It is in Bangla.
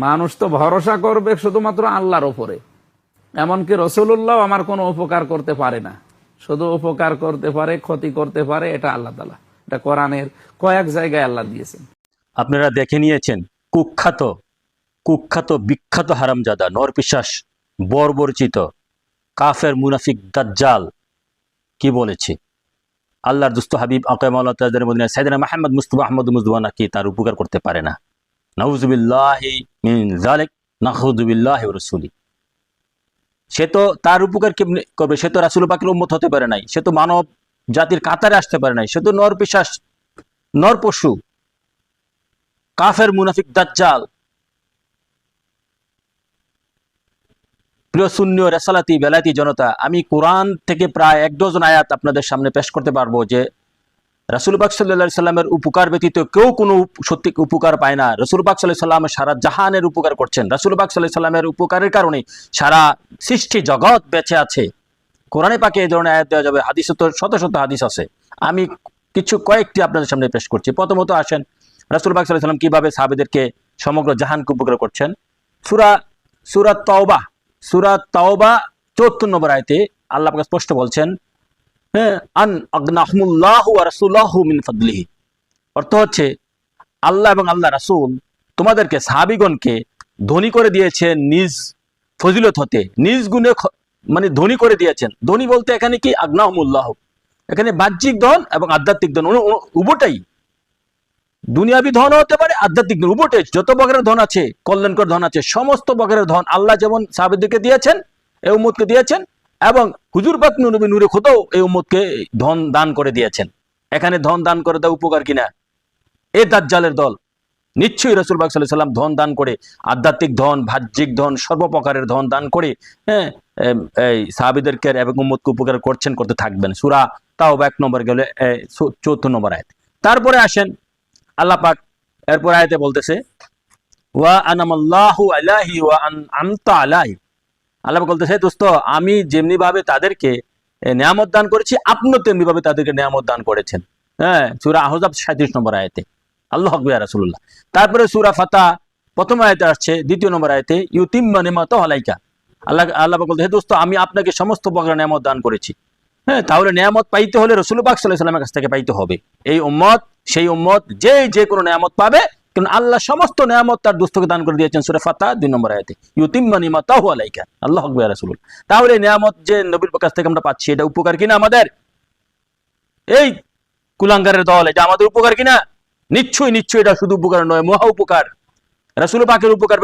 মানুষ তো ভরসা করবে শুধুমাত্র আল্লাহর উপরে। এমনকি রাসূলুল্লাহ আমার কোনো উপকার করতে পারে না, শুধু উপকার করতে পারে, ক্ষতি করতে পারে, এটা আল্লাহ তাআলা। এটা কোরআনের কয়েক জায়গায় আল্লাহ দিয়েছেন। আপনারা দেখে নিয়েছেন কুখ্যাত কুখ্যাত বিখ্যাত হারামজাদা নরপিশাচ বর্বরচিত কাফের মুনাফিক দাজ্জাল কি বলেছে। আল্লাহর দুস্থ হাবিব আকায়ে মাওলা তাজদারে মদিনা সাইয়েদনা মুহাম্মদ মুস্তাফা আহমদ মুজতবা নাকি তার উপকার করতে পারে না। নাউযুবিল্লাহি মিন যালিক, নাউযুবিল্লাহি ওয়া রাসূলি। সে তো তার উপকার কেমনে করবে? সে তো রাসূল পাকের উম্মত হতে পারে নাই, সে তো মানব জাতির কাতারে আসতে পারে নাই, সে তো নরপিশাচ নরপশু কাফের মুনাফিক দাজ্জাল। প্রিয় সুন্নি ও রেসালাতি বেলায়েতি জনতা, আমি কোরআন থেকে প্রায় 1 ডজন আয়াত আপনাদের সামনে পেশ করতে পারবো যে রাসূল পাক সাল্লাল্লাহু আলাইহি সাল্লামের উপকার ব্যতীত কেউ কোনো সত্যি উপকার পায় না। রাসূল পাক সাল্লাল্লাহু আলাইহি সাল্লাম সারা জাহানের উপকার করছেন। রাসূল পাক সাল্লাল্লাহু আলাইহি সাল্লামের উপকারের কারণে সারা সৃষ্টি জগৎ বেঁচে আছে। কোরআনে পাকে এই ধরনের আয়াত দেওয়া যাবে, হাদিসে তো শত শত হাদিস আছে। আমি কয়েকটি আপনাদের সামনে পেশ করছি। প্রথমত আসেন রাসূল পাক সাল্লাল্লাহু আলাইহি সাল্লাম কিভাবে সাহাবীদেরকে সমগ্র জাহানকে উপকার করছেন। সূরা তাওবা 74 নম্বর আয়াতে আল্লাহ পাক স্পষ্ট বলছেন, আন আগনাহুমুল্লাহু ওয়া রাসূলুহু মিন ফাদলিহি। অর্থ হচ্ছে আল্লাহ এবং আল্লাহ রাসূল তোমাদেরকে সাহাবীগণকে ধনী করে দিয়েছেন নিজ ফজিলত হতে, নিজ গুণে মানে ধনী করে দিয়েছেন। ধনী বলতে এখানে কি আগনাহুমুল্লাহ, এখানে বাহ্যিক ধন এবং আধ্যাত্মিক ধন উভয়টাই। দুনিয়াবি ধন হতে পারে, আধ্যাত্মিক ধন উভয়টাই। যত প্রকারের ধন আছে, কল্যাণকর ধন আছে, সমস্ত প্রকারের ধন আল্লাহ যেমন সাহাবীদেরকে দিয়েছেন, এই উম্মতকে দিয়েছেন, এবং হুজুর পাক নবী নূরে খুদাও এই উম্মতকে ধন দান করে দিয়েছেন। এখানে ধন দান করে দেওয়া উপকার কিনা? এই দাজ্জালের দল নিশ্চয়ই রাসূল পাক সাল্লাল্লাহু আলাইহি সাল্লাম ধন দান করে, আধ্যাত্মিক ধন, বাহ্যিক ধন, সর্বপ্রকারের ধন দান করে এই সাহাবীদেরকে এবং উম্মতকে উপকার করছেন, করতে থাকবেন। সূরা তাওবা 1 নম্বর গেলে 74 নম্বর আয়াত। তারপরে আসেন আল্লাহ পাক এরপর আয়াতে বলতেছে, ওয়া আনামাল্লাহু আলাইহি ওয়া আনআমতা আলাইহি। আল্লাহ বলতেছে, দোস্ত আমি যেমনি ভাবে তাদেরকে নিয়ামত দান করেছি, আপনিও তেমনি ভাবে তাদেরকে নিয়ামত দান করেছেন। সূরা আহজাব 37 নম্বর আয়াতে। আল্লাহু আকবার ইয়া রাসূলুল্লাহ। তারপরে সূরা ফাতা প্রথম আয়াতে আসছে 2 নম্বর আয়াতে, ইউতিম্মা নিমাতাহু আলাইকা। আল্লাহ বলতে, হে দোস্ত আমি আপনাকে সমস্ত প্রকার নিয়ামত দান করেছি। তাহলে নিয়ামত পাইতে হলে রাসূল পাক সাল্লাল্লাহু আলাইহি ওয়াসাল্লামের কাছ থেকে পাইতে হবে। এই উম্মত সেই উম্মত যে কোনো নিয়ামত পাবে, কারণ আল্লাহ সমস্ত নিয়ামত তার দোস্তকে দান করে দিয়েছেন। সূরা ফাতা 2 নম্বর আয়াতে, ইউতিম্মা নিমাতাহু আলাইকা। আল্লাহু আকবার ইয়া রাসূলুল্লাহ। তাহলে নিয়ামত যে নবীর কাছ থেকে আমরা পাচ্ছি, এটা উপকার কিনা আমাদের? এই কুলাঙ্গারের দল, এটা আমাদের উপকার কিনা? নিশ্চয়ই এটা শুধু উপকার নয়, মহা উপকার। রাসূল পাকের উপকার